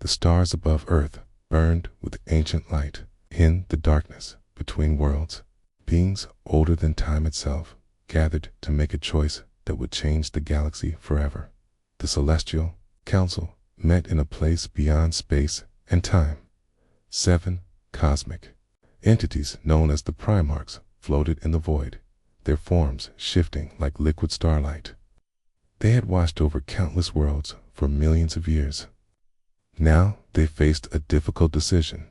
The stars above Earth burned with ancient light. In the darkness between worlds, beings older than time itself gathered to make a choice that would change the galaxy forever. The Celestial Council met in a place beyond space and time. 7 cosmic entities known as the Primarchs floated in the void, their forms shifting like liquid starlight. They had watched over countless worlds for millions of years. Now they faced a difficult decision.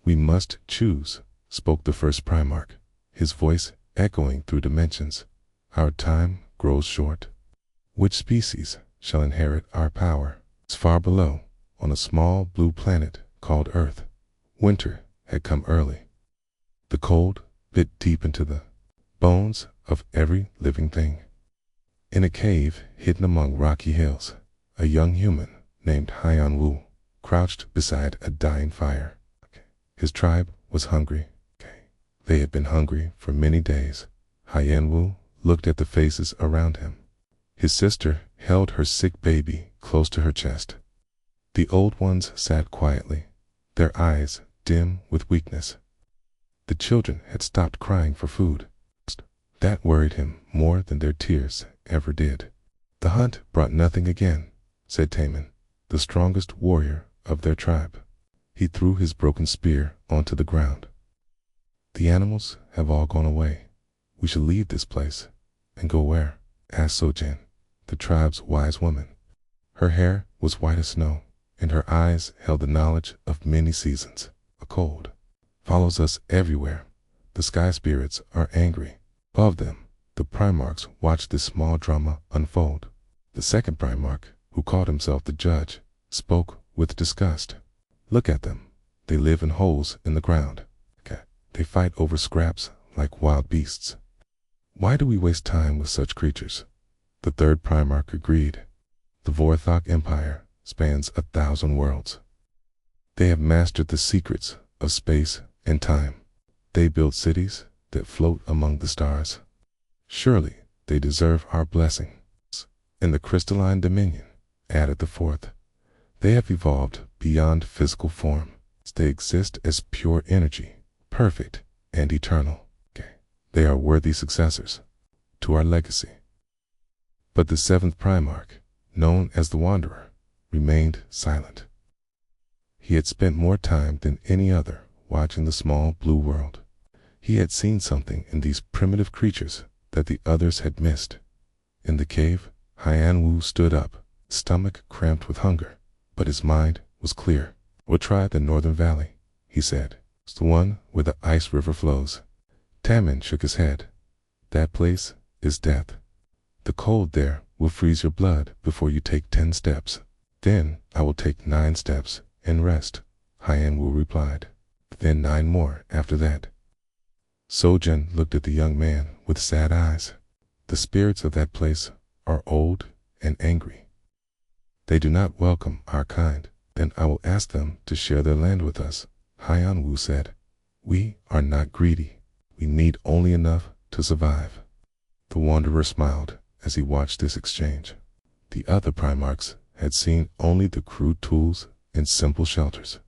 "We must choose," spoke the first Primarch, his voice echoing through dimensions. "Our time grows short. Which species shall inherit our power?" Far below, on a small blue planet called Earth, winter had come early. The cold bit deep into the bones of every living thing. In a cave hidden among rocky hills, a young human named Hyan Wu crouched beside a dying fire. His tribe was hungry. They had been hungry for many days. Hyan Wu looked at the faces around him. His sister held her sick baby close to her chest. The old ones sat quietly, their eyes dim with weakness. The children had stopped crying for food. That worried him more than their tears ever did. "The hunt brought nothing again," said Taman, the strongest warrior of their tribe. He threw his broken spear onto the ground. "The animals have all gone away. We should leave this place." "And go where?" asked Sojen, the tribe's wise woman. Her hair was white as snow, and her eyes held the knowledge of many seasons. "A cold follows us everywhere. The sky spirits are angry." Above them, the Primarchs watched this small drama unfold. The second Primarch, who called himself the judge, spoke with disgust. "Look at them. They live in holes in the ground. They fight over scraps like wild beasts. Why do we waste time with such creatures?" The third Primarch agreed. "The Vorthok Empire spans 1,000 worlds. They have mastered the secrets of space and time. They build cities that float among the stars. Surely they deserve our blessing." "In the crystalline dominion," added the fourth, "they have evolved beyond physical form. They exist as pure energy, perfect and eternal. They are worthy successors to our legacy." But the seventh Primarch, known as the Wanderer, remained silent. He had spent more time than any other watching the small blue world. He had seen something in these primitive creatures that the others had missed. In the cave, Hyan Wu stood up, stomach cramped with hunger, but his mind was clear. "We'll try the northern valley," he said. "It's the one where the ice river flows." Taman shook his head. "That place is death. The cold there will freeze your blood before you take 10 steps. Then I will take 9 steps and rest," Hyan Wu replied. "Then 9 more after that." Sojen looked at the young man with sad eyes. "The spirits of that place are old and angry. They do not welcome our kind. Then I will ask them to share their land with us," Hyan Wu said. "We are not greedy. We need only enough to survive." The Wanderer smiled as he watched this exchange. The other Primarchs had seen only the crude tools and simple shelters.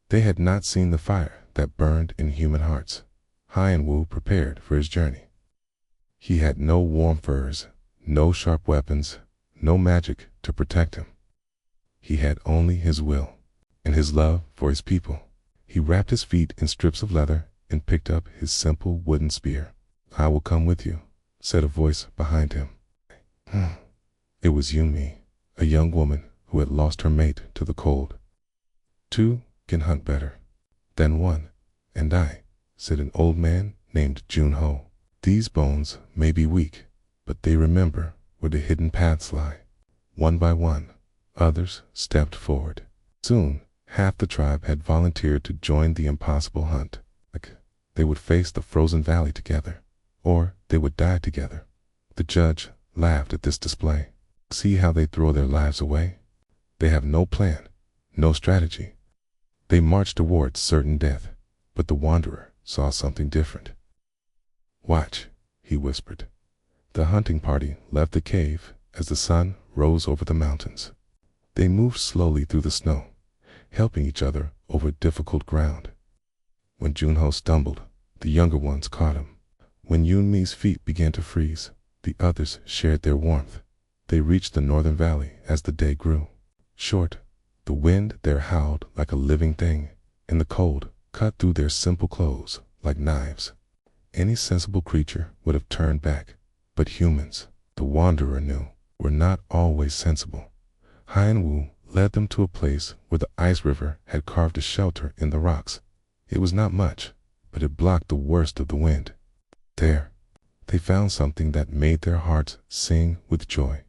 They had not seen the fire that burned in human hearts. Hyan Wu prepared for his journey. He had no warm furs, no sharp weapons, no magic to protect him. He had only his will and his love for his people. He wrapped his feet in strips of leather and picked up his simple wooden spear. "I will come with you," said a voice behind him. It was Yumi, a young woman who had lost her mate to the cold. "Two can hunt better than one, and I," said an old man named Junho. "These bones may be weak, but they remember where the hidden paths lie." One by one, others stepped forward. Soon, half the tribe had volunteered to join the impossible hunt. They would face the frozen valley together, or they would die together. The judge laughed at this display. "See how they throw their lives away? They have no plan, no strategy. They march towards certain death." But the Wanderer saw something different. "Watch," he whispered. The hunting party left the cave as the sun rose over the mountains. They moved slowly through the snow, helping each other over difficult ground. When Junho stumbled, the younger ones caught him. When Yunmi's feet began to freeze, the others shared their warmth. They reached the northern valley as the day grew short. The wind there howled like a living thing, and the cold cut through their simple clothes like knives. Any sensible creature would have turned back, but humans, the wanderer knew, were not always sensible. Haiyan-Wu led them to a place where the ice river had carved a shelter in the rocks. It was not much, but it blocked the worst of the wind. There, they found something that made their hearts sing with joy.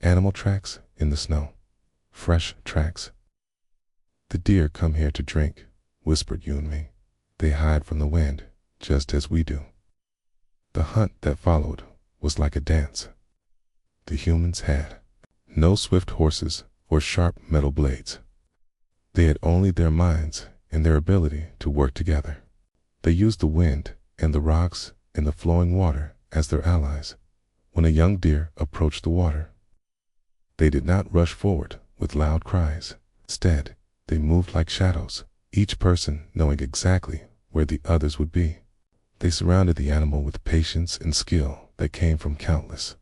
Animal tracks in the snow. Fresh tracks. "The deer come here to drink," whispered Yunmi. "They hide from the wind, just as we do." The hunt that followed was like a dance. The humans had no swift horses or sharp metal blades. They had only their minds and their ability to work together. They used the wind and the rocks and the flowing water as their allies. When a young deer approached the water, they did not rush forward with loud cries. Instead, they moved like shadows, each person knowing exactly where the others would be. They surrounded the animal with patience and skill that came from countless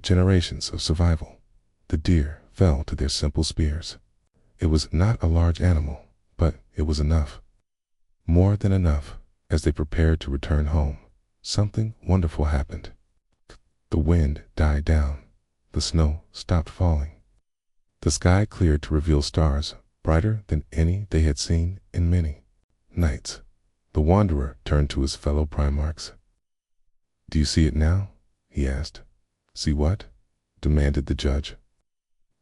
generations of survival. The deer fell to their simple spears. It was not a large animal, but it was enough. More than enough. As they prepared to return home, something wonderful happened. The wind died down. The snow stopped falling. The sky cleared to reveal stars brighter than any they had seen in many nights. The wanderer turned to his fellow Primarchs. "Do you see it now?" he asked. "See what?" demanded the judge.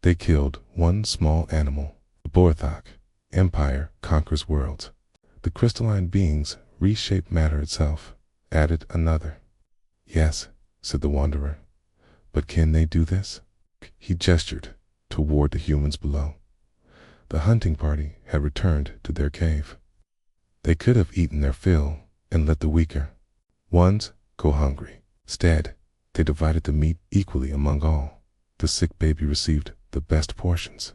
They killed one small animal. The Borthok Empire conquers worlds. The crystalline beings reshape matter itself, added another. "Yes," said the wanderer. "But can they do this?" He gestured toward the humans below. The hunting party had returned to their cave. They could have eaten their fill and let the weaker ones go hungry. Instead, they divided the meat equally among all. The sick baby received the best portions.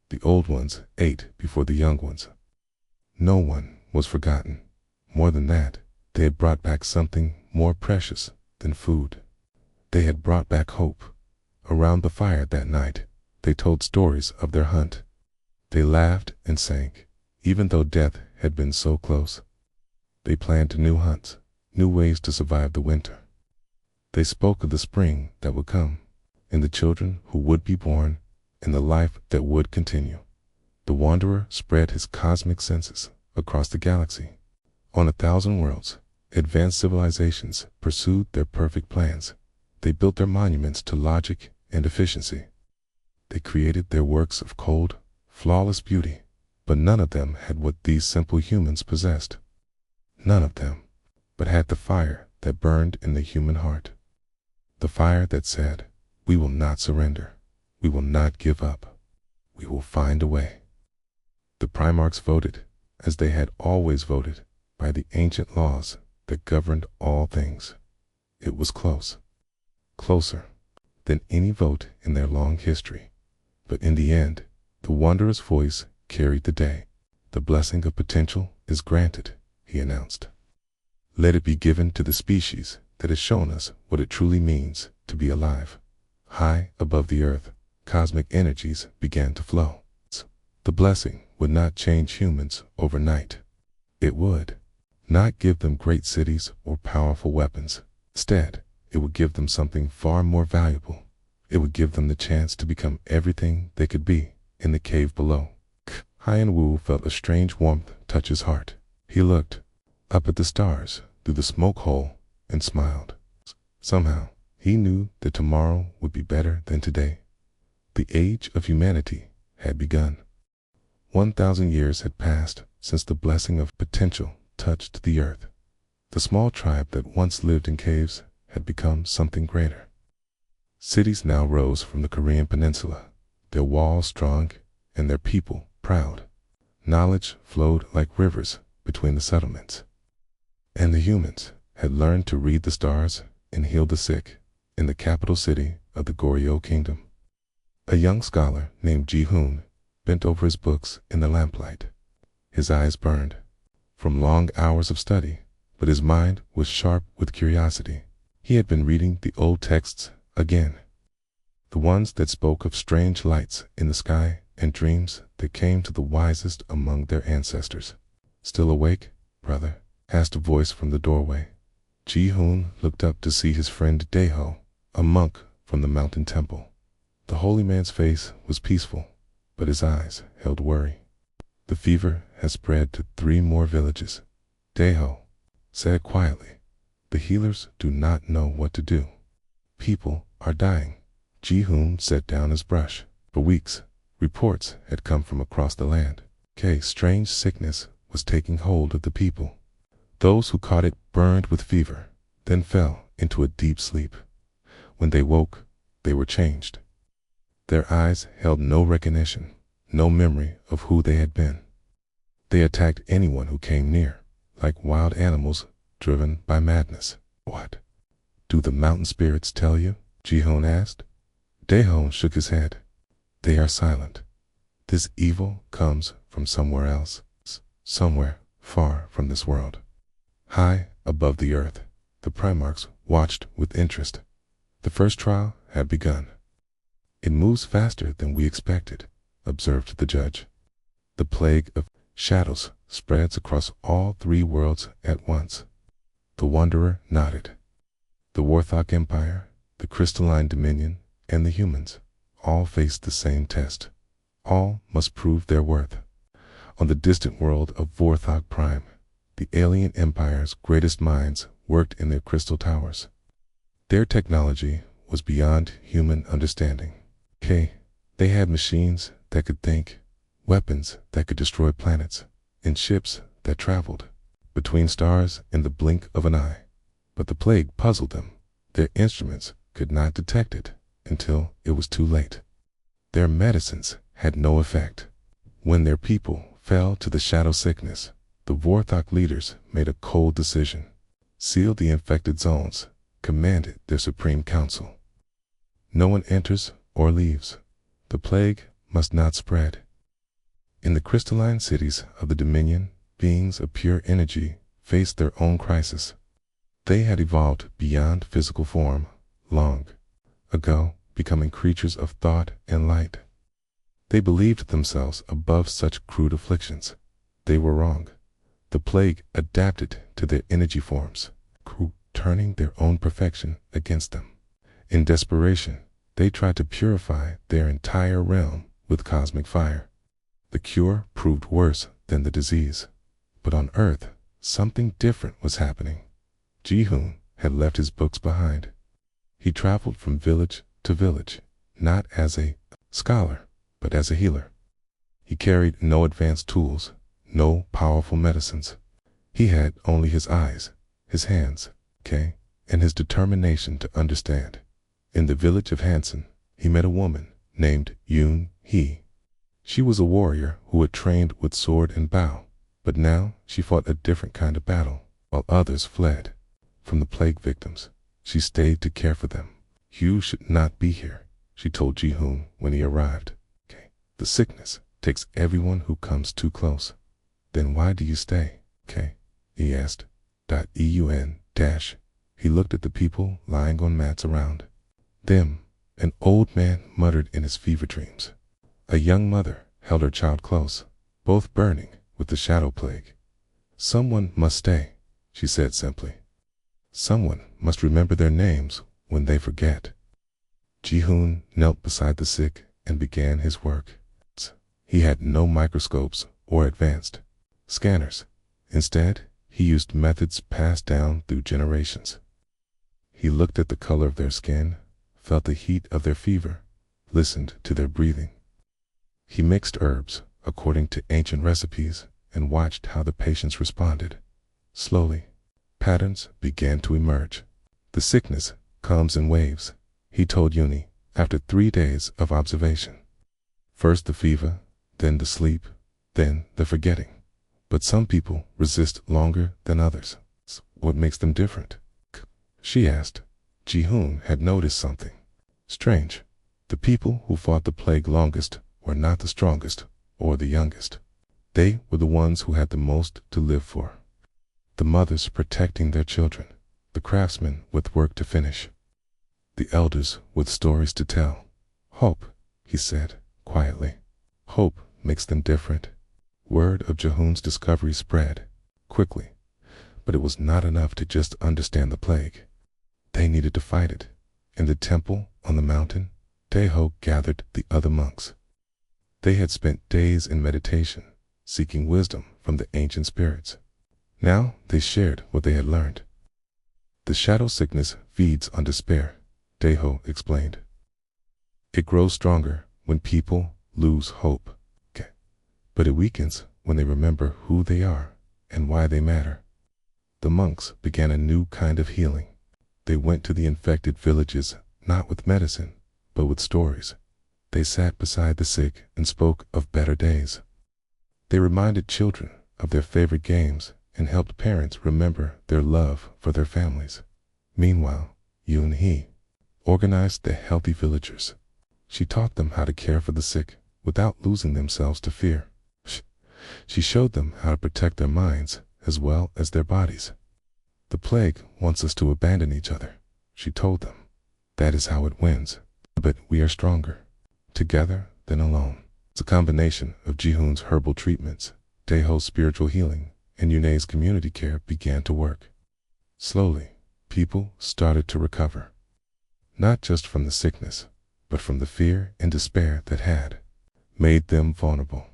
The old ones ate before the young ones. No one was forgotten. More than that, they had brought back something more precious than food. They had brought back hope. Around the fire that night, they told stories of their hunt. They laughed and sang, even though death had been so close. They planned new hunts, new ways to survive the winter. They spoke of the spring that would come, and the children who would be born, and the life that would continue. The wanderer spread his cosmic senses across the galaxy. On 1,000 worlds, advanced civilizations pursued their perfect plans. They built their monuments to logic and efficiency. They created their works of cold, flawless beauty, but none of them had what these simple humans possessed. None of them, but had the fire that burned in the human heart. The fire that said, "We will not surrender. We will not give up. We will find a way." The Primarchs voted, as they had always voted, by the ancient laws that governed all things. It was close. Closer than any vote in their long history. But in the end, the wanderer's voice carried the day. "The blessing of potential is granted," he announced. "Let it be given to the species that has shown us what it truly means to be alive." High above the earth, cosmic energies began to flow. The blessing would not change humans overnight. It would not give them great cities or powerful weapons. Instead, it would give them something far more valuable. It would give them the chance to become everything they could be in the cave below. Haiyan-Wu felt a strange warmth touch his heart. He looked up at the stars through the smoke hole and smiled. Somehow, he knew that tomorrow would be better than today. The age of humanity had begun. 1,000 years had passed since the blessing of potential touched the earth. The small tribe that once lived in caves had become something greater. Cities now rose from the Korean peninsula, their walls strong and their people proud. Knowledge flowed like rivers between the settlements. And the humans had learned to read the stars and heal the sick in the capital city of the Goryeo Kingdom. A young scholar named Ji-Hoon bent over his books in the lamplight. His eyes burned from long hours of study, but his mind was sharp with curiosity. He had been reading the old texts again, the ones that spoke of strange lights in the sky and dreams that came to the wisest among their ancestors. "Still awake, brother?" asked a voice from the doorway. Ji-hoon looked up to see his friend Daeho, a monk from the mountain temple. The holy man's face was peaceful, but his eyes held worry. "The fever has spread to 3 more villages," Daeho said quietly. "The healers do not know what to do. People are dying." Ji-hoon set down his brush. For weeks, reports had come from across the land. Strange sickness was taking hold of the people. Those who caught it burned with fever, then fell into a deep sleep. When they woke, they were changed. Their eyes held no recognition, no memory of who they had been. They attacked anyone who came near, like wild animals driven by madness. "What do the mountain spirits tell you?" Ji-hoon asked. Daeho shook his head. "They are silent. This evil comes from somewhere else, somewhere far from this world." High above the earth, the Primarchs watched with interest. The first trial had begun. "It moves faster than we expected," observed the judge. "The plague of shadows spreads across all 3 worlds at once." The Wanderer nodded. The Warthog Empire, the Crystalline Dominion, and the humans all faced the same test. All must prove their worth. On the distant world of Vorthog Prime, the alien empire's greatest minds worked in their crystal towers. Their technology was beyond human understanding. They had machines that could think, weapons that could destroy planets, and ships that traveled between stars in the blink of an eye. But the plague puzzled them. Their instruments could not detect it until it was too late. Their medicines had no effect. When their people fell to the shadow sickness, the Vorthog leaders made a cold decision: sealed the infected zones, commanded their supreme council. No one enters or leaves. The plague must not spread. In the crystalline cities of the Dominion, beings of pure energy faced their own crisis. They had evolved beyond physical form long ago, becoming creatures of thought and light. They believed themselves above such crude afflictions. They were wrong. The plague adapted to their energy forms, turning their own perfection against them. In desperation, they tried to purify their entire realm with cosmic fire. The cure proved worse than the disease. But on Earth, something different was happening. Ji-hoon had left his books behind. He traveled from village to village, not as a scholar, but as a healer. He carried no advanced tools, no powerful medicines. He had only his eyes, his hands, and his determination to understand. In the village of Hansen, he met a woman named Yoon-hee. She was a warrior who had trained with sword and bow, but now she fought a different kind of battle. While others fled from the plague victims, she stayed to care for them. "You should not be here," she told Ji-hoon when he arrived. "The sickness takes everyone who comes too close." "Then why do you stay?" he asked. He looked at the people lying on mats around them. An old man muttered in his fever dreams. A young mother held her child close, both burning with the shadow plague. "Someone must stay," she said simply. "Someone must remember their names when they forget." Ji-hoon knelt beside the sick and began his work. He had no microscopes or advanced scanners. Instead, he used methods passed down through generations. He looked at the color of their skin, felt the heat of their fever, listened to their breathing. He mixed herbs according to ancient recipes and watched how the patients responded. Slowly, patterns began to emerge. "The sickness comes in waves," he told Uni after 3 days of observation. "First the fever, then the sleep, then the forgetting. But some people resist longer than others. What makes them different?" she asked. Ji-hoon had noticed something strange. The people who fought the plague longest were not the strongest or the youngest. They were the ones who had the most to live for. The mothers protecting their children, the craftsmen with work to finish, the elders with stories to tell. Hope, he said quietly. Hope makes them different. Word of Jehun's discovery spread quickly, but it was not enough to just understand the plague. They needed to fight it. In the temple on the mountain, Deiho gathered the other monks. They had spent days in meditation, seeking wisdom from the ancient spirits. Now they shared what they had learned. The shadow sickness feeds on despair, Deiho explained. It grows stronger when people lose hope, but it weakens when they remember who they are and why they matter. The monks began a new kind of healing. They went to the infected villages not with medicine, but with stories. They sat beside the sick and spoke of better days. They reminded children of their favorite games and helped parents remember their love for their families. Meanwhile, Yun-hee organized the healthy villagers. She taught them how to care for the sick without losing themselves to fear. She showed them how to protect their minds as well as their bodies. The plague wants us to abandon each other, she told them. That is how it wins. But we are stronger together than alone. It's a combination of Jehun's herbal treatments, Deiho's spiritual healing, and Yune's community care began to work. Slowly, people started to recover. Not just from the sickness, but from the fear and despair that had made them vulnerable.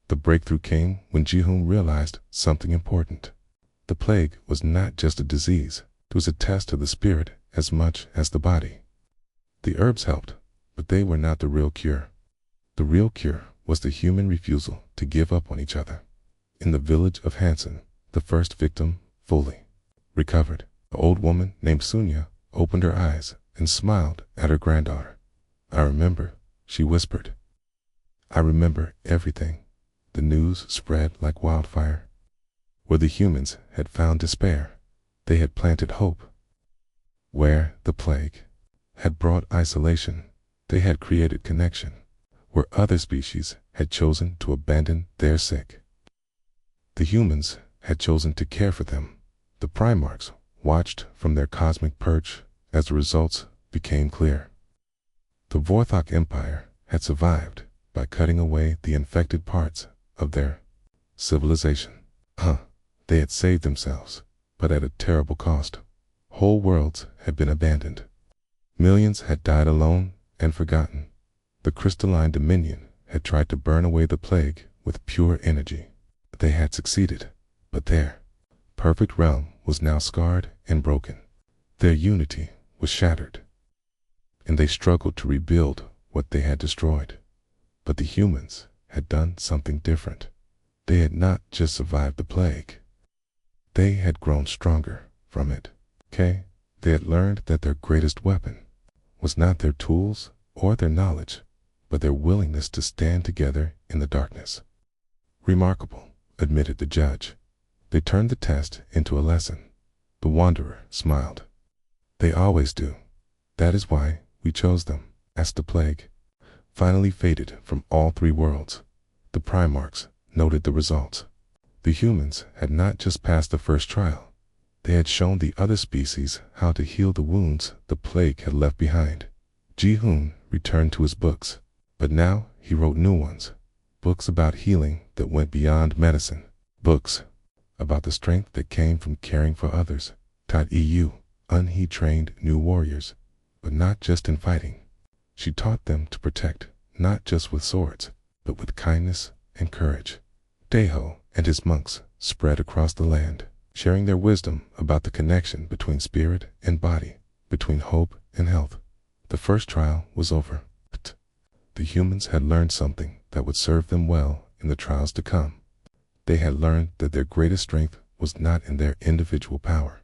The breakthrough came when Jehun realized something important. The plague was not just a disease, it was a test of the spirit as much as the body. The herbs helped, but they were not the real cure. The real cure was the human refusal to give up on each other. In the village of Hansen, the first victim fully recovered. An old woman named Sunya opened her eyes and smiled at her granddaughter. "I remember," she whispered. "I remember everything." The news spread like wildfire. Where the humans had found despair, they had planted hope. Where the plague had brought isolation, they had created connection. Where other species had chosen to abandon their sick, the humans had chosen to care for them. The Primarchs watched from their cosmic perch as the results became clear. The Vorthok Empire had survived by cutting away the infected parts of their civilization. They had saved themselves, but at a terrible cost. Whole worlds had been abandoned. Millions had died alone and forgotten. The crystalline dominion had tried to burn away the plague with pure energy. They had succeeded, but their perfect realm was now scarred and broken. Their unity was shattered, and they struggled to rebuild what they had destroyed. But the humans had done something different. They had not just survived the plague. They had grown stronger from it. They had learned that their greatest weapon was not their tools or their knowledge, but their willingness to stand together in the darkness. "Remarkable," admitted the judge. "They turned the test into a lesson." The wanderer smiled. "They always do. That is why we chose them." As the plague finally faded from all three worlds, the Primarchs noted the results. The humans had not just passed the first trial. They had shown the other species how to heal the wounds the plague had left behind. Jehun returned to his books, but now he wrote new ones. Books about healing that went beyond medicine. Books about the strength that came from caring for others. He trained new warriors, but not just in fighting. She taught them to protect, not just with swords, but with kindness and courage. Deiho and his monks spread across the land, sharing their wisdom about the connection between spirit and body, between hope and health. The first trial was over. The humans had learned something that would serve them well in the trials to come. They had learned that their greatest strength was not in their individual power,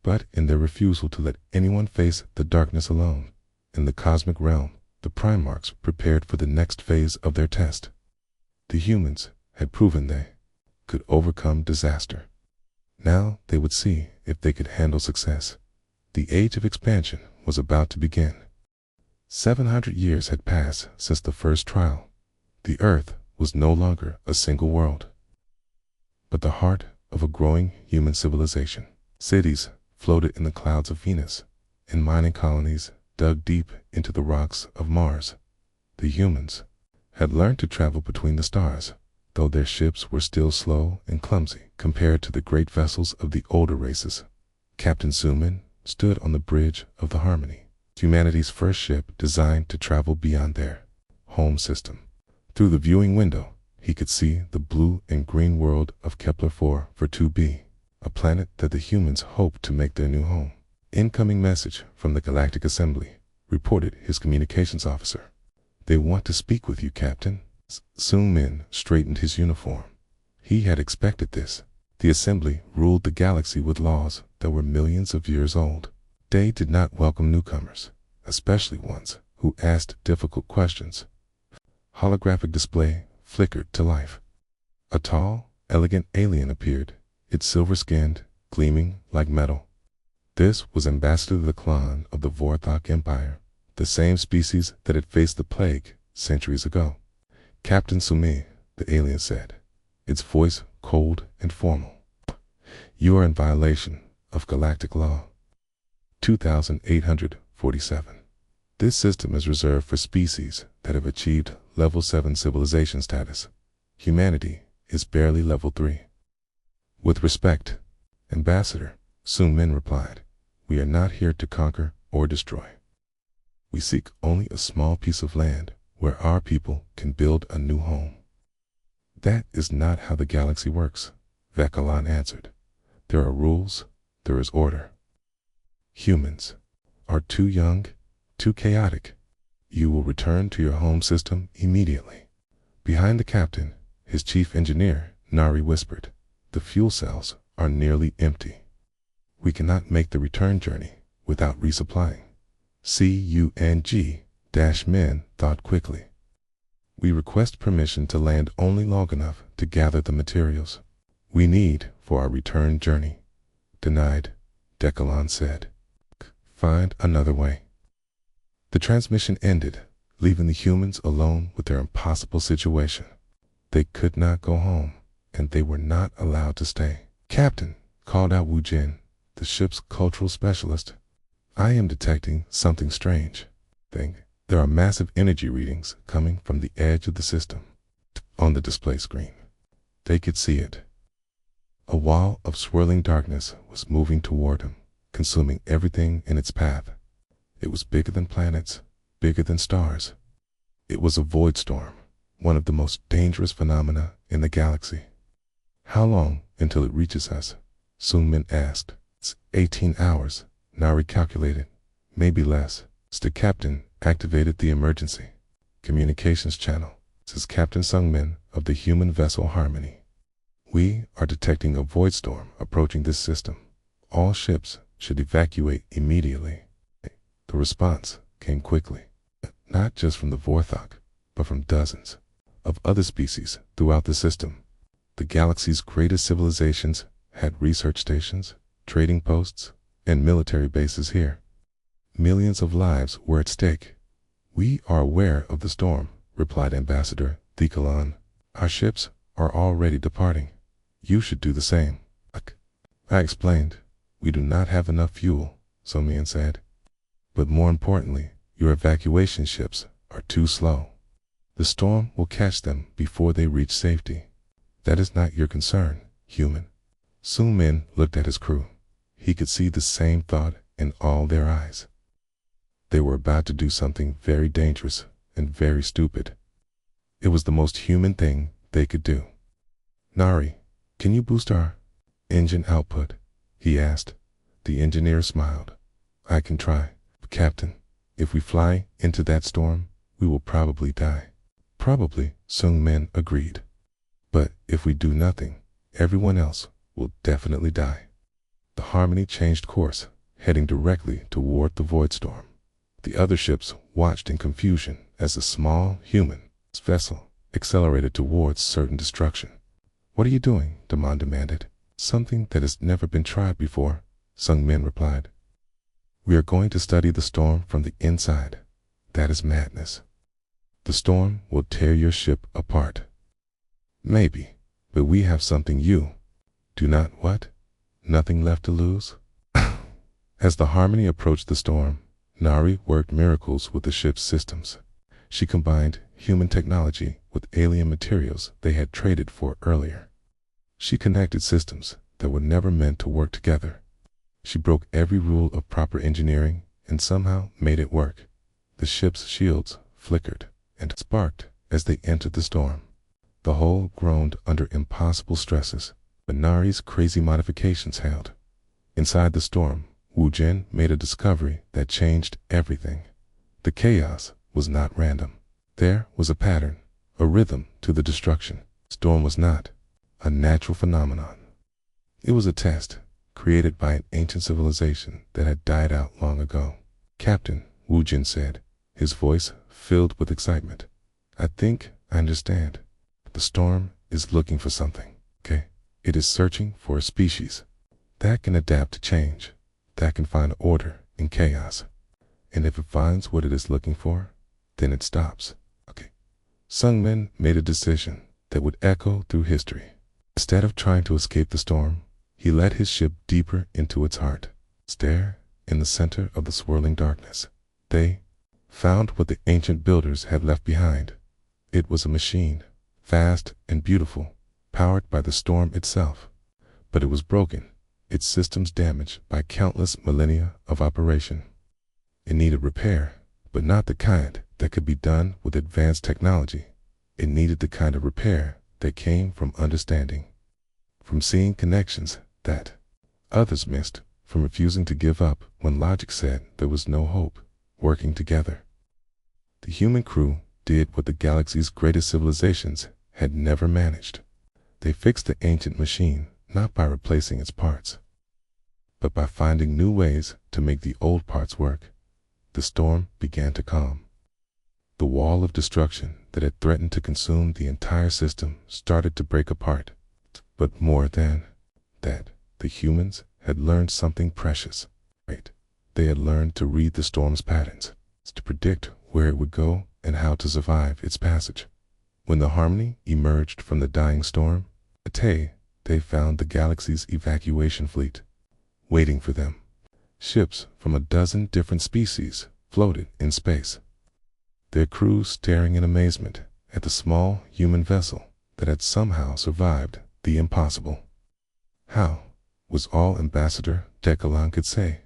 but in their refusal to let anyone face the darkness alone. In the cosmic realm, the Primarchs prepared for the next phase of their test. The humans had proven they could overcome disaster. Now they would see if they could handle success. The age of expansion was about to begin. 700 years had passed since the first trial. The earth was no longer a single world, but the heart of a growing human civilization. Cities floated in the clouds of Venus, and mining colonies dug deep into the rocks of Mars. The humans had learned to travel between the stars, though their ships were still slow and clumsy compared to the great vessels of the older races. Captain Suman stood on the bridge of the Harmony, humanity's first ship designed to travel beyond their home system. Through the viewing window, he could see the blue and green world of Kepler 442b, a planet that the humans hoped to make their new home. Incoming message from the Galactic Assembly, reported his communications officer. They want to speak with you, Captain. Sung Min straightened his uniform. He had expected this. The Assembly ruled the galaxy with laws that were millions of years old. They did not welcome newcomers, especially ones who asked difficult questions. Holographic display flickered to life. A tall, elegant alien appeared, its silver-skinned, gleaming like metal. This was Ambassador the Clan of the Vorthok Empire, the same species that had faced the plague centuries ago. Captain Sumi, the alien said, its voice cold and formal. You are in violation of galactic law. 2847. This system is reserved for species that have achieved level 7 civilization status. Humanity is barely level 3. With respect, Ambassador, Sun Min replied, we are not here to conquer or destroy. We seek only a small piece of land where our people can build a new home. That is not how the galaxy works, Vekalan answered. There are rules, there is order. Humans are too young, too chaotic. You will return to your home system immediately. Behind the captain, his chief engineer, Nari whispered, the fuel cells are nearly empty. We cannot make the return journey without resupplying. CUNG-men thought quickly. We request permission to land only long enough to gather the materials we need for our return journey. Denied, Decalon said. Find another way. The transmission ended, leaving the humans alone with their impossible situation. They could not go home, and they were not allowed to stay. Captain, called out Wu Jin, the ship's cultural specialist. I am detecting something strange. There are massive energy readings coming from the edge of the system. On the display screen, they could see it. A wall of swirling darkness was moving toward him, consuming everything in its path. It was bigger than planets, bigger than stars. It was a void storm, one of the most dangerous phenomena in the galaxy. How long until it reaches us? Sun Min asked. It's 18 hours, Nari calculated. Maybe less. The captain activated the emergency communications channel. This is Captain Sung Min of the human vessel Harmony. We are detecting a void storm approaching this system. All ships should evacuate immediately. The response came quickly, not just from the Vorthok, but from dozens of other species throughout the system. The galaxy's greatest civilizations had research stations, trading posts, and military bases here. Millions of lives were at stake. We are aware of the storm, replied Ambassador Thikalan. Our ships are already departing. You should do the same. I explained. We do not have enough fuel, Somian said. But more importantly, your evacuation ships are too slow. The storm will catch them before they reach safety. That is not your concern, human. Sun Min looked at his crew. He could see the same thought in all their eyes. They were about to do something very dangerous and very stupid. It was the most human thing they could do. Nari, can you boost our engine output? He asked. The engineer smiled. I can try. But Captain, if we fly into that storm, we will probably die. Probably, Sung Min agreed. But if we do nothing, everyone else will definitely die. The Harmony changed course, heading directly toward the void storm. The other ships watched in confusion as the small human vessel accelerated towards certain destruction. What are you doing? Damon demanded. Something that has never been tried before, Sung Min replied. We are going to study the storm from the inside. That is madness. The storm will tear your ship apart. Maybe, but we have something you do not what? Nothing left to lose? As the Harmony approached the storm, Nari worked miracles with the ship's systems. She combined human technology with alien materials they had traded for earlier. She connected systems that were never meant to work together. She broke every rule of proper engineering and somehow made it work. The ship's shields flickered and sparked as they entered the storm. The hull groaned under impossible stresses, but Nari's crazy modifications held. Inside the storm, Wu Jin made a discovery that changed everything. The chaos was not random. There was a pattern, a rhythm to the destruction. Storm was not a natural phenomenon. It was a test created by an ancient civilization that had died out long ago. Captain, Wu Jin said, his voice filled with excitement. I think I understand. The storm is looking for something, okay? It is searching for a species that can adapt to change, that can find order in chaos. And if it finds what it is looking for, then it stops, okay? Sungmin made a decision that would echo through history. Instead of trying to escape the storm, he led his ship deeper into its heart. There, in the center of the swirling darkness, they found what the ancient builders had left behind. It was a machine, fast and beautiful, powered by the storm itself. But it was broken, its systems damaged by countless millennia of operation. It needed repair, but not the kind that could be done with advanced technology. It needed the kind of repair that came from understanding, from seeing connections that others missed, from refusing to give up when logic said there was no hope, working together. The human crew did what the galaxy's greatest civilizations had never managed. They fixed the ancient machine not by replacing its parts, but by finding new ways to make the old parts work. The storm began to calm. The wall of destruction that had threatened to consume the entire system started to break apart. But more than that, the humans had learned something precious. They had learned to read the storm's patterns, to predict where it would go and how to survive its passage. When the Harmony emerged from the dying storm, they found the galaxy's evacuation fleet waiting for them. Ships from a dozen different species floated in space, their crews staring in amazement at the small human vessel that had somehow survived the impossible. How? Was all Ambassador Decalan could say.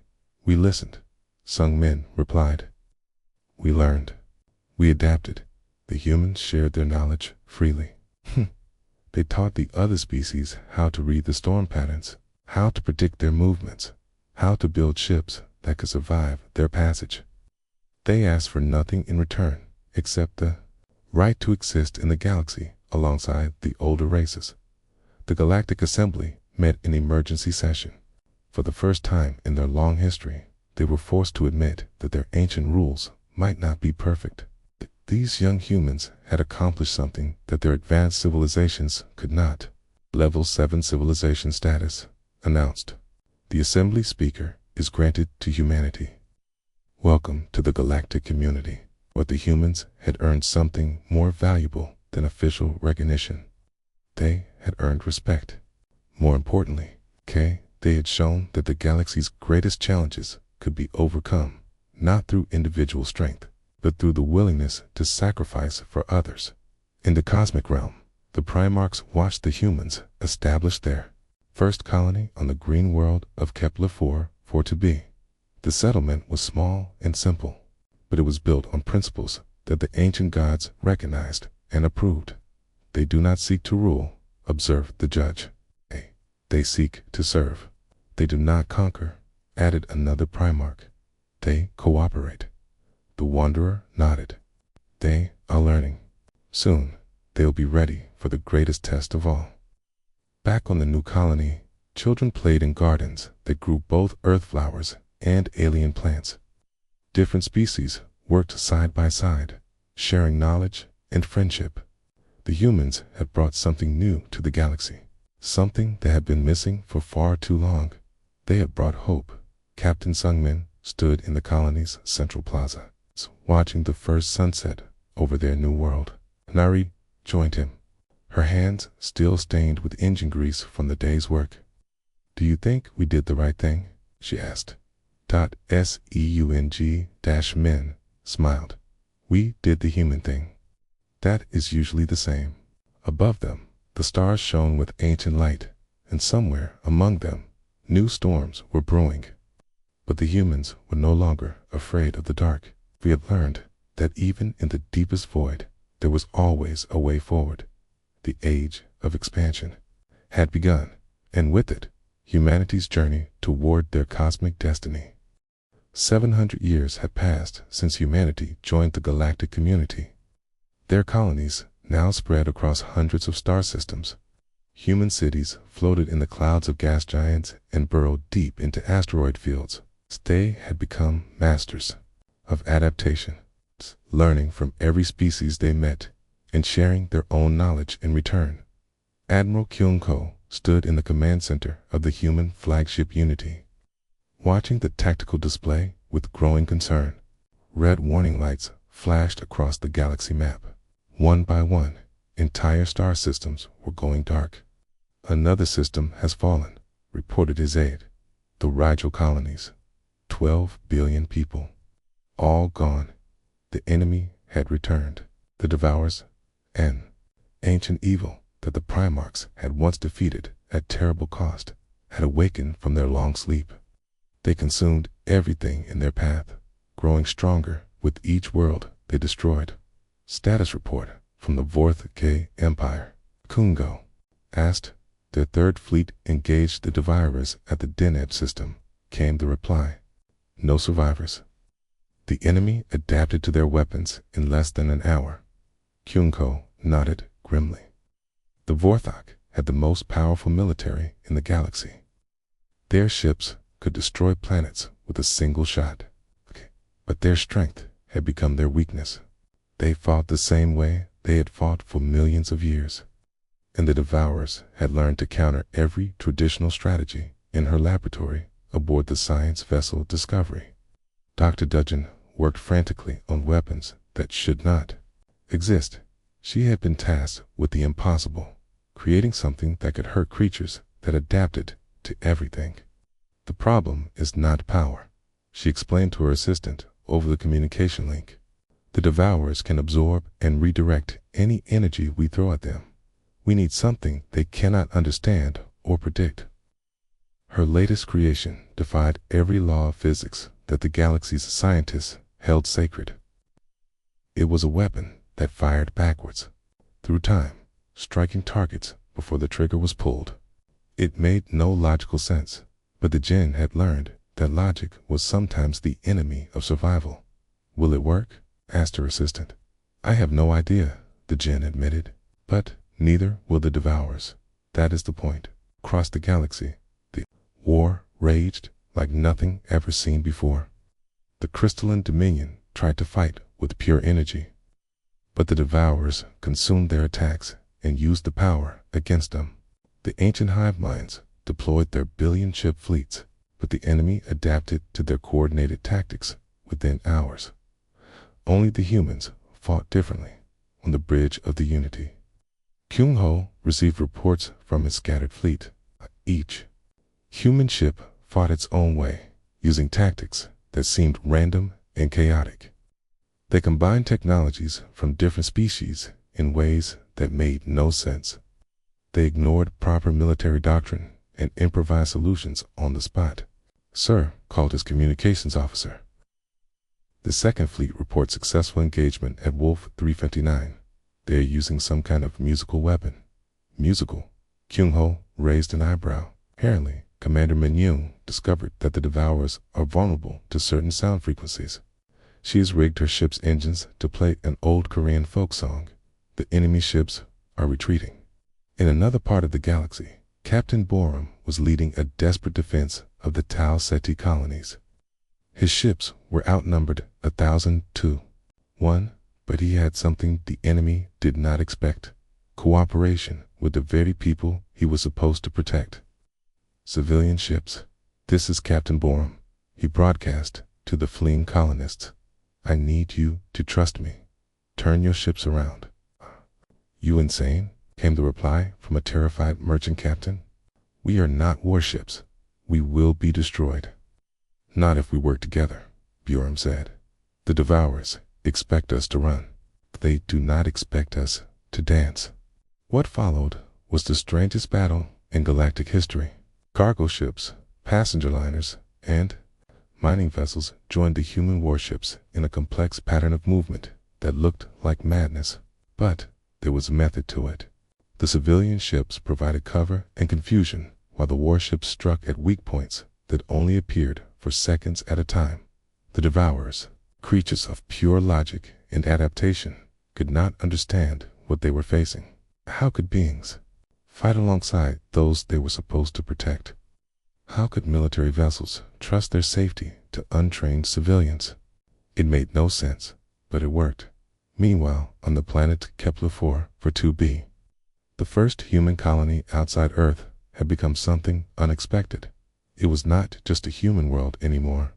We listened, Sung Min replied. We learned. We adapted. The humans shared their knowledge freely. They taught the other species how to read the storm patterns, how to predict their movements, how to build ships that could survive their passage. They asked for nothing in return except the right to exist in the galaxy alongside the older races. The Galactic Assembly met in emergency session. For the first time in their long history, they were forced to admit that their ancient rules might not be perfect. These young humans had accomplished something that their advanced civilizations could not. Level 7 civilization status announced. The assembly speaker is granted to humanity. Welcome to the galactic community. But the humans had earned something more valuable than official recognition. They had earned respect. More importantly, they had shown that the galaxy's greatest challenges could be overcome, not through individual strength, but through the willingness to sacrifice for others. In the cosmic realm, the Primarchs watched the humans establish their first colony on the green world of Kepler 4-4b. The settlement was small and simple, but it was built on principles that the ancient gods recognized and approved. They do not seek to rule, observed the judge. They seek to serve. They do not conquer, added another Primarch. They cooperate. The Wanderer nodded. They are learning. Soon, they'll be ready for the greatest test of all. Back on the new colony, children played in gardens that grew both earth flowers and alien plants. Different species worked side by side, sharing knowledge and friendship. The humans had brought something new to the galaxy, something that had been missing for far too long. They had brought hope. Captain Sungmin stood in the colony's central plaza, watching the first sunset over their new world. Nari joined him. her hands still stained with engine grease from the day's work. "Do you think we did the right thing?" she asked. Seung-men smiled. "We did the human thing. That is usually the same." Above them, the stars shone with ancient light, and somewhere among them, new storms were brewing. But the humans were no longer afraid of the dark. We had learned that even in the deepest void, there was always a way forward. The age of expansion had begun, and with it, humanity's journey toward their cosmic destiny. 700 years had passed since humanity joined the galactic community. Their colonies now spread across hundreds of star systems. Human cities floated in the clouds of gas giants and burrowed deep into asteroid fields. They had become masters of adaptation, learning from every species they met and sharing their own knowledge in return. Admiral Kyung-ho stood in the command center of the human flagship Unity, watching the tactical display with growing concern. Red warning lights flashed across the galaxy map. One by one, entire star systems were going dark. "Another system has fallen," reported his aide. "The Rigel colonies. 12 billion people. All gone. The enemy had returned. The Devourers, an ancient evil that the Primarchs had once defeated at terrible cost, had awakened from their long sleep. They consumed everything in their path, growing stronger with each world they destroyed." Status report from the Vorth K Empire. Kungo asked. "Their third fleet engaged the Devourers at the Deneb system," came the reply. "No survivors. The enemy adapted to their weapons in less than an hour." Kyung-ho nodded grimly. The Vorthok had the most powerful military in the galaxy. Their ships could destroy planets with a single shot. But their strength had become their weakness. They fought the same way they had fought for millions of years. And the Devourers had learned to counter every traditional strategy in her laboratory aboard the science vessel Discovery. Dr. Dudgeon worked frantically on weapons that should not exist. She had been tasked with the impossible, creating something that could hurt creatures that adapted to everything. "The problem is not power," she explained to her assistant over the communication link. "The Devourers can absorb and redirect any energy we throw at them. We need something they cannot understand or predict." Her latest creation defied every law of physics that the galaxy's scientists held sacred. It was a weapon that fired backwards, through time, striking targets before the trigger was pulled. It made no logical sense, but the Jinn had learned that logic was sometimes the enemy of survival. "Will it work?" asked her assistant. "I have no idea," the Jinn admitted. "But neither will the Devourers. That is the point." Across the galaxy, the war raged like nothing ever seen before. The crystalline dominion tried to fight with pure energy, but the Devourers consumed their attacks and used the power against them. The ancient hive minds deployed their billion-ship fleets, but the enemy adapted to their coordinated tactics within hours. Only the humans fought differently on the bridge of the Unity. Kyung-ho received reports from his scattered fleet. Each human ship fought its own way, using tactics that seemed random and chaotic. They combined technologies from different species in ways that made no sense. They ignored proper military doctrine and improvised solutions on the spot. "Sir," called his communications officer. "The second fleet reports successful engagement at Wolf 359. They are using some kind of musical weapon." "Musical?" Kyung-ho raised an eyebrow. Apparently, Commander Min-yoon discovered that the Devourers are vulnerable to certain sound frequencies. She has rigged her ship's engines to play an old Korean folk song. The enemy ships are retreating. In another part of the galaxy, Captain Borum was leading a desperate defense of the Tau Ceti colonies. His ships were outnumbered 1,000 to 1, but he had something the enemy did not expect: cooperation with the very people he was supposed to protect. "Civilian ships, this is Captain Borum," he broadcast to the fleeing colonists. "I need you to trust me. Turn your ships around." "You insane?" came the reply from a terrified merchant captain. "We are not warships. We will be destroyed." "Not if we work together," Bjorn said. "The Devourers expect us to run. They do not expect us to dance." What followed was the strangest battle in galactic history. Cargo ships, passenger liners, and mining vessels joined the human warships in a complex pattern of movement that looked like madness. But there was method to it. The civilian ships provided cover and confusion, while the warships struck at weak points that only appeared for seconds at a time. The Devourers, creatures of pure logic and adaptation, could not understand what they were facing. How could beings fight alongside those they were supposed to protect? How could military vessels trust their safety to untrained civilians? It made no sense, but it worked. Meanwhile, on the planet Kepler-4 for 2b, the first human colony outside Earth had become something unexpected. It was not just a human world anymore.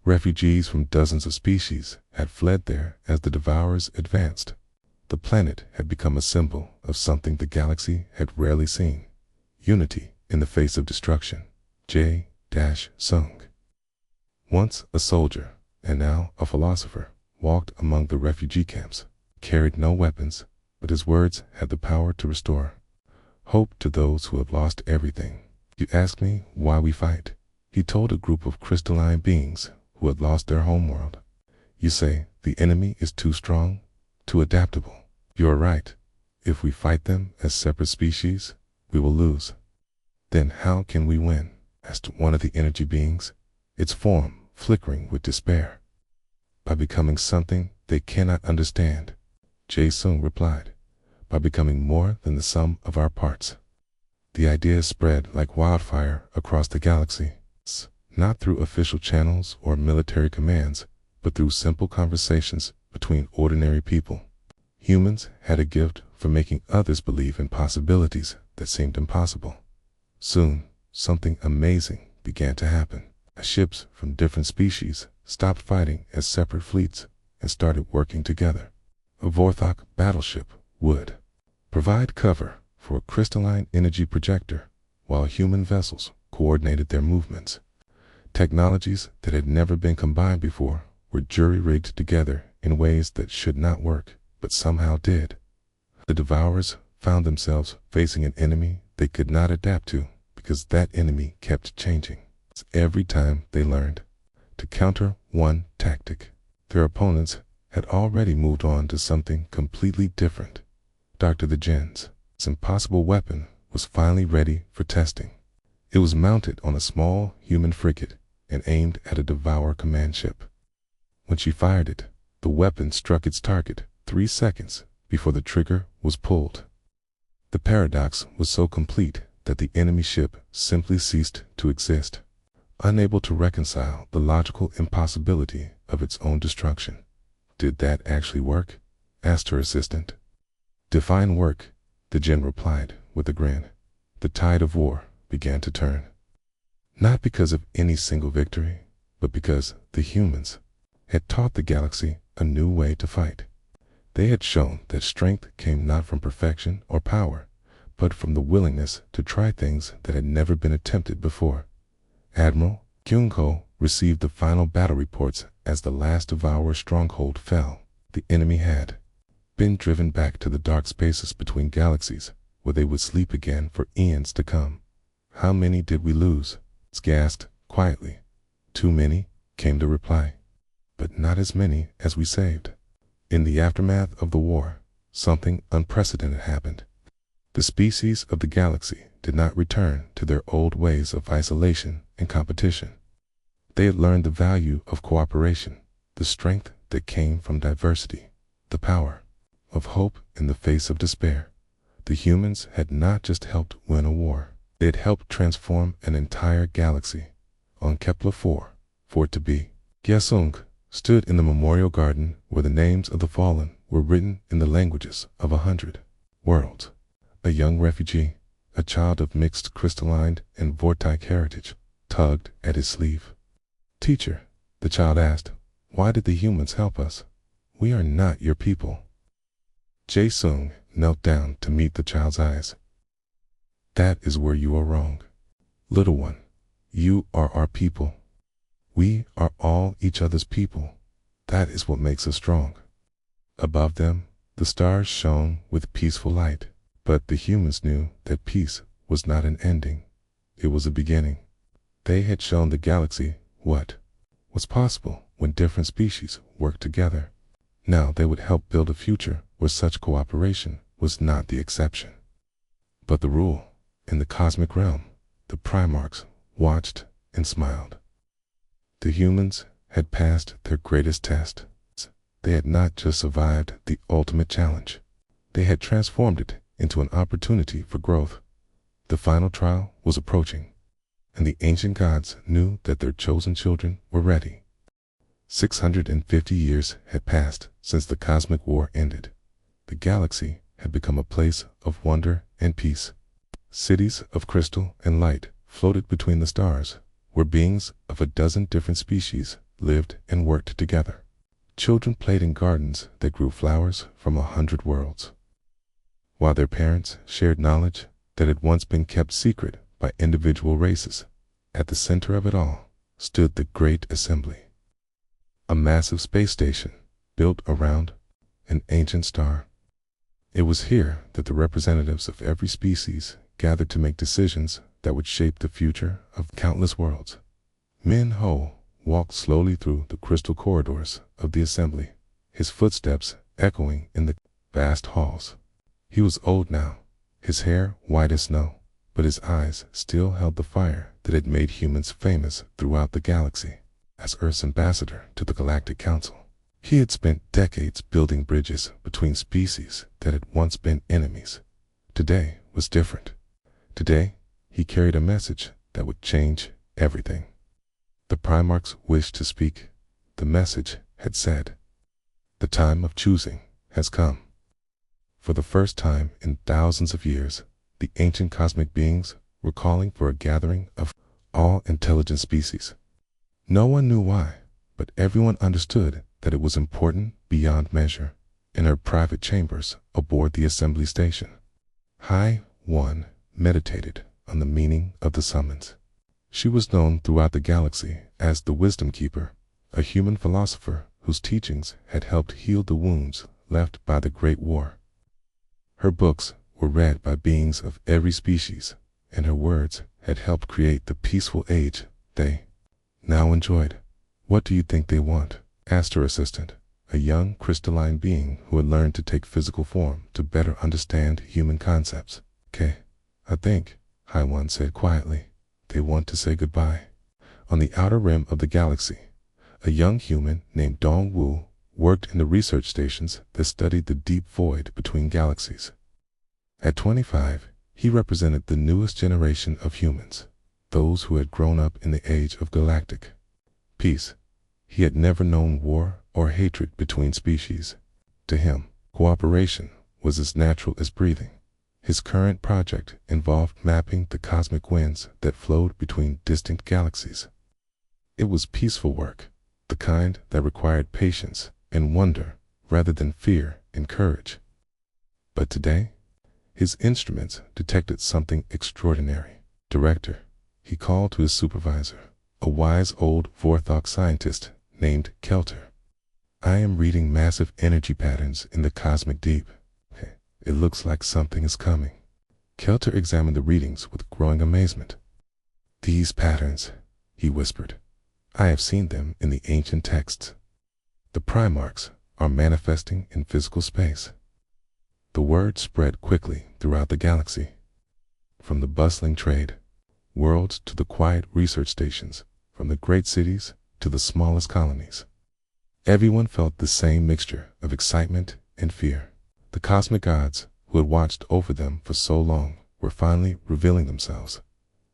Refugees from dozens of species had fled there as the Devourers advanced. The planet had become a symbol of something the galaxy had rarely seen: unity in the face of destruction. J-Sung, once a soldier and now a philosopher, walked among the refugee camps, carried no weapons, but his words had the power to restore hope to those who have lost everything. "You ask me why we fight," he told a group of crystalline beings who had lost their homeworld. "You say the enemy is too strong, too adaptable. You are right. If we fight them as separate species, we will lose." "Then how can we win?" asked one of the energy beings, its form flickering with despair. "By becoming something they cannot understand," Jae-sung replied. "By becoming more than the sum of our parts." The idea spread like wildfire across the galaxy, not through official channels or military commands, but through simple conversations between ordinary people. Humans had a gift for making others believe in possibilities that seemed impossible. Soon, something amazing began to happen. Ships from different species stopped fighting as separate fleets and started working together. A Vorthok battleship would provide cover for a crystalline energy projector, while human vessels coordinated their movements. Technologies that had never been combined before were jury-rigged together in ways that should not work, but somehow did. The Devourers found themselves facing an enemy they could not adapt to, because that enemy kept changing. Every time they learned to counter one tactic, their opponents had already moved on to something completely different. Dr. the Jin's impossible weapon was finally ready for testing. It was mounted on a small human frigate and aimed at a Devourer command ship. When she fired it, the weapon struck its target 3 seconds before the trigger was pulled. The paradox was so complete that the enemy ship simply ceased to exist, unable to reconcile the logical impossibility of its own destruction. "Did that actually work?" asked her assistant. "Define work," the Jinn replied with a grin. The tide of war began to turn. Not because of any single victory, but because the humans had taught the galaxy a new way to fight. They had shown that strength came not from perfection or power, but from the willingness to try things that had never been attempted before. Admiral Kyung-ko received the final battle reports as the last Devourer stronghold fell. The enemy had been driven back to the dark spaces between galaxies, where they would sleep again for eons to come. "How many did we lose?" gasped quietly. "Too many," came the reply. "But not as many as we saved." In the aftermath of the war, something unprecedented happened. The species of the galaxy did not return to their old ways of isolation and competition. They had learned the value of cooperation, the strength that came from diversity, the power of hope in the face of despair. The humans had not just helped win a war, they had helped transform an entire galaxy. On Kepler-4, for it to be, Gyesung stood in the memorial garden where the names of the fallen were written in the languages of 100 worlds. A young refugee, a child of mixed crystalline and vortic heritage, tugged at his sleeve. "Teacher," the child asked, "why did the humans help us? We are not your people." Jae-sung knelt down to meet the child's eyes. "That is where you are wrong. Little one, you are our people. We are all each other's people. That is what makes us strong." Above them, the stars shone with peaceful light, but the humans knew that peace was not an ending. It was a beginning. They had shown the galaxy what was possible when different species worked together. Now they would help build a future where such cooperation was not the exception, but the rule. In the cosmic realm, the Primarchs watched and smiled. The humans had passed their greatest test. They had not just survived the ultimate challenge. They had transformed it into an opportunity for growth. The final trial was approaching, and the ancient gods knew that their chosen children were ready. 650 years had passed since the cosmic war ended. The galaxy had become a place of wonder and peace. Cities of crystal and light floated between the stars, where beings of a dozen different species lived and worked together. Children played in gardens that grew flowers from 100 worlds, while their parents shared knowledge that had once been kept secret by individual races. At the center of it all stood the Great Assembly, a massive space station built around an ancient star. It was here that the representatives of every species gathered to make decisions that would shape the future of countless worlds. Min Ho walked slowly through the crystal corridors of the assembly, his footsteps echoing in the vast halls. He was old now, his hair white as snow, but his eyes still held the fire that had made humans famous throughout the galaxy. As Earth's ambassador to the Galactic Council, he had spent decades building bridges between species that had once been enemies. Today was different. Today, he carried a message that would change everything. The Primarchs wished to speak. The message had said, "The time of choosing has come." For the first time in thousands of years, the ancient cosmic beings were calling for a gathering of all intelligent species. No one knew why, but everyone understood that it was important beyond measure. In her private chambers aboard the assembly station, High One meditated on the meaning of the summons. She was known throughout the galaxy as the Wisdom Keeper, a human philosopher whose teachings had helped heal the wounds left by the Great War. Her books were read by beings of every species, and her words had helped create the peaceful age they now enjoyed. "What do you think they want?" asked her assistant, a young crystalline being who had learned to take physical form to better understand human concepts. I think," High One said quietly, "they want to say goodbye." On the outer rim of the galaxy, a young human named Dong Wu worked in the research stations that studied the deep void between galaxies. At 25, he represented the newest generation of humans, those who had grown up in the age of galactic peace. He had never known war or hatred between species. To him, cooperation was as natural as breathing. His current project involved mapping the cosmic winds that flowed between distant galaxies. It was peaceful work, the kind that required patience and wonder rather than fear and courage. But today, his instruments detected something extraordinary. "Director," he called to his supervisor, a wise old Vorthok scientist named Kelter. "I am reading massive energy patterns in the cosmic deep. It looks like something is coming." Kelter examined the readings with growing amazement. "These patterns," he whispered, "I have seen them in the ancient texts. The Primarchs are manifesting in physical space." The word spread quickly throughout the galaxy, from the bustling trade worlds to the quiet research stations, from the great cities to the smallest colonies. Everyone felt the same mixture of excitement and fear. The cosmic gods, who had watched over them for so long, were finally revealing themselves.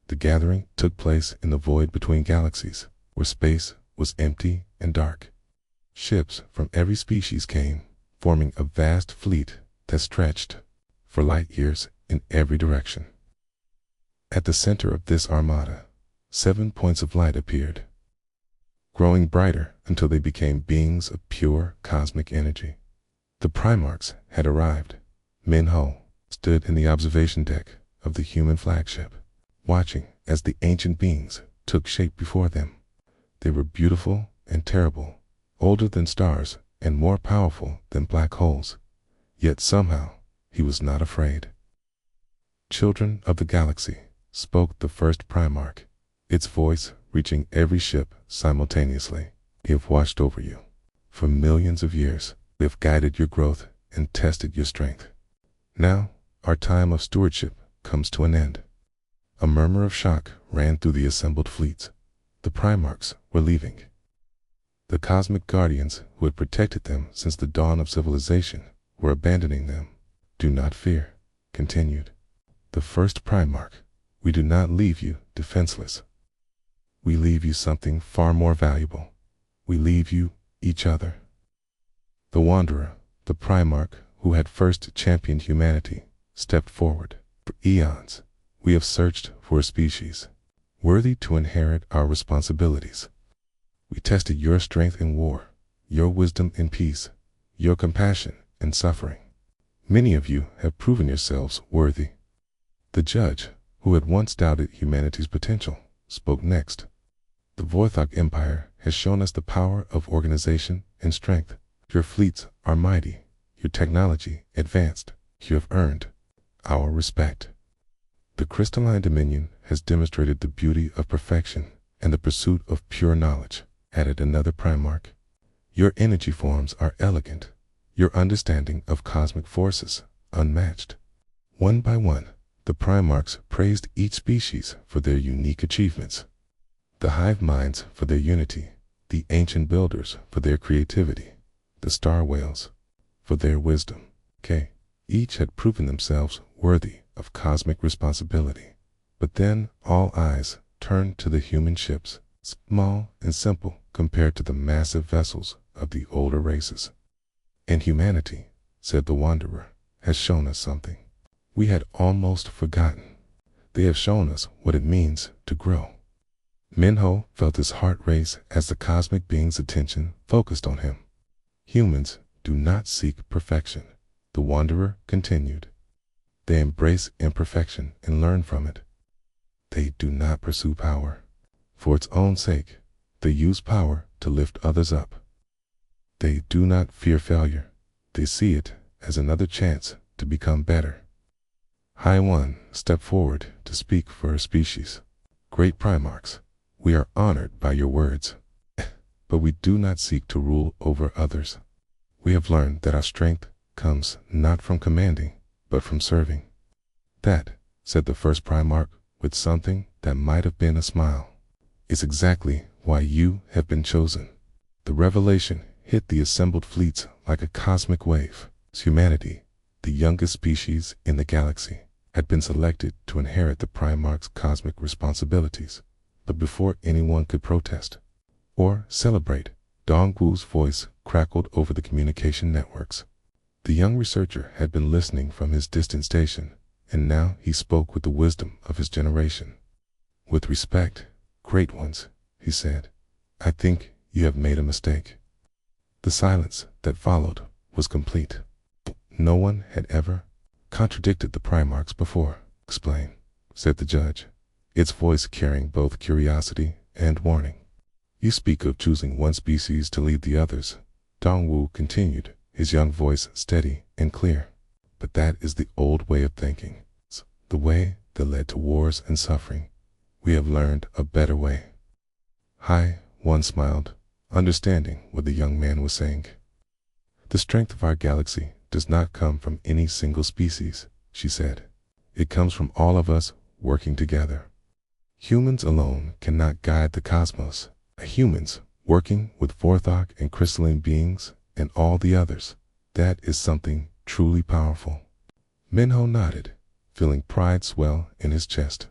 The gathering took place in the void between galaxies, where space was empty and dark. Ships from every species came, forming a vast fleet that stretched for light years in every direction. At the center of this armada, 7 points of light appeared, growing brighter until they became beings of pure cosmic energy. The Primarchs had arrived, Minho stood in the observation deck of the human flagship, watching as the ancient beings took shape before them. They were beautiful and terrible, older than stars and more powerful than black holes. Yet somehow he was not afraid. "Children of the galaxy," spoke the first Primarch, its voice reaching every ship simultaneously. "We have watched over you. For millions of years, we have guided your growth and tested your strength. Now, our time of stewardship comes to an end." A murmur of shock ran through the assembled fleets. The Primarchs were leaving. The cosmic guardians who had protected them since the dawn of civilization were abandoning them. "Do not fear," continued the first Primarch. "We do not leave you defenseless. We leave you something far more valuable. We leave you each other." The Wanderer, the Primarch who had first championed humanity, stepped forward. "For eons, we have searched for a species worthy to inherit our responsibilities. We tested your strength in war, your wisdom in peace, your compassion in suffering. Many of you have proven yourselves worthy." The judge, who had once doubted humanity's potential, spoke next. "The Vorthok Empire has shown us the power of organization and strength. Your fleets are mighty, your technology advanced. You have earned our respect. The crystalline dominion has demonstrated the beauty of perfection and the pursuit of pure knowledge," added another Primarch. "Your energy forms are elegant, your understanding of cosmic forces unmatched." One by one, the Primarchs praised each species for their unique achievements. The hive minds for their unity, the ancient builders for their creativity, the star whales for their wisdom. Each had proven themselves worthy of cosmic responsibility. But then all eyes turned to the human ships, small and simple compared to the massive vessels of the older races. "And humanity," said the Wanderer, "has shown us something we had almost forgotten. They have shown us what it means to grow." Minho felt his heart race as the cosmic being's attention focused on him. "Humans do not seek perfection," the Wanderer continued. "They embrace imperfection and learn from it. They do not pursue power for its own sake. They use power to lift others up. They do not fear failure. They see it as another chance to become better." High One stepped forward to speak for her species. "Great Primarchs, we are honored by your words, but we do not seek to rule over others. We have learned that our strength comes not from commanding, but from serving." "That," said the first Primarch with something that might have been a smile, "is exactly why you have been chosen." The revelation hit the assembled fleets like a cosmic wave. Humanity, the youngest species in the galaxy, had been selected to inherit the Primarch's cosmic responsibilities. But before anyone could protest or celebrate, Dongwu's voice crackled over the communication networks. The young researcher had been listening from his distant station, and now he spoke with the wisdom of his generation. "With respect, great ones," he said, "I think you have made a mistake." The silence that followed was complete. No one had ever contradicted the Primarchs before. "Explain," said the judge, its voice carrying both curiosity and warning. "You speak of choosing one species to lead the others," Dongwu continued, his young voice steady and clear. "But that is the old way of thinking, the way that led to wars and suffering. We have learned a better way." High One smiled, understanding what the young man was saying. "The strength of our galaxy does not come from any single species," she said. "It comes from all of us working together. Humans alone cannot guide the cosmos. Humans working with Vorthok and crystalline beings and all the others, that is something truly powerful." Minho nodded, feeling pride swell in his chest.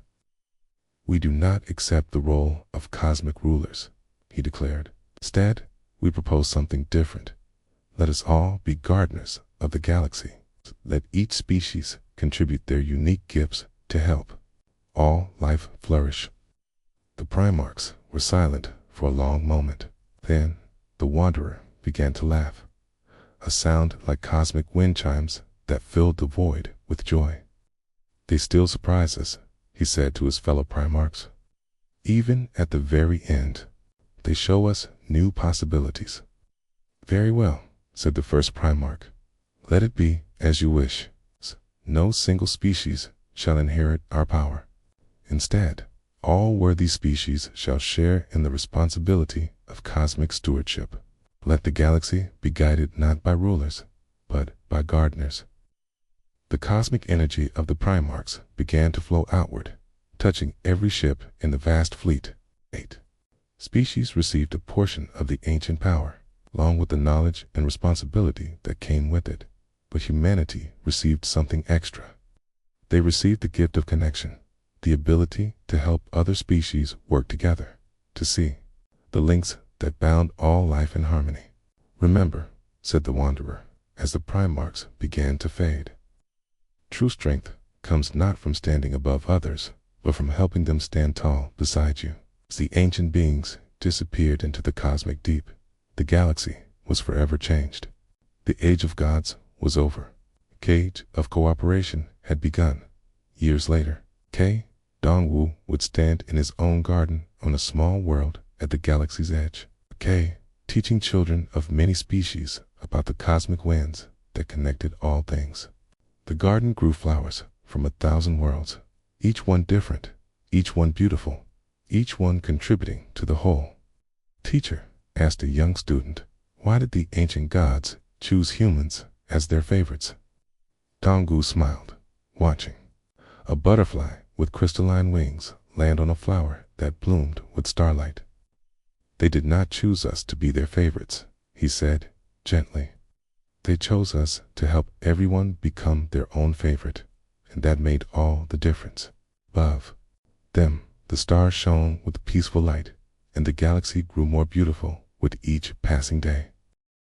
"We do not accept the role of cosmic rulers," he declared. "Instead, we propose something different. Let us all be gardeners of the galaxy. Let each species contribute their unique gifts to help all life flourish." The Primarchs were silent for a long moment. Then the Wanderer began to laugh, a sound like cosmic wind chimes that filled the void with joy. They still surprise us, he said to his fellow Primarchs. Even at the very end, they show us new possibilities. Very well, said the first Primarch. Let it be as you wish. No single species shall inherit our power. Instead, all worthy species shall share in the responsibility of cosmic stewardship. Let the galaxy be guided not by rulers, but by gardeners. The cosmic energy of the Primarchs began to flow outward, touching every ship in the vast fleet. 8 species received a portion of the ancient power, along with the knowledge and responsibility that came with it. But humanity received something extra. They received the gift of connection, the ability to help other species work together, to see the links that bound all life in harmony. Remember, said the Wanderer, as the Primarchs began to fade. True strength comes not from standing above others, but from helping them stand tall beside you. As the ancient beings disappeared into the cosmic deep, the galaxy was forever changed. The age of gods was over. The age of cooperation had begun. Years later, Dongwu would stand in his own garden on a small world at the galaxy's edge. Teaching children of many species about the cosmic winds that connected all things. The garden grew flowers from 1,000 worlds, each one different, each one beautiful, each one contributing to the whole. Teacher, asked a young student, why did the ancient gods choose humans as their favorites? Dongwu smiled, watching a butterfly with crystalline wings land on a flower that bloomed with starlight. They did not choose us to be their favorites, he said, gently. They chose us to help everyone become their own favorite, and that made all the difference. Above them, the stars shone with peaceful light, and the galaxy grew more beautiful with each passing day.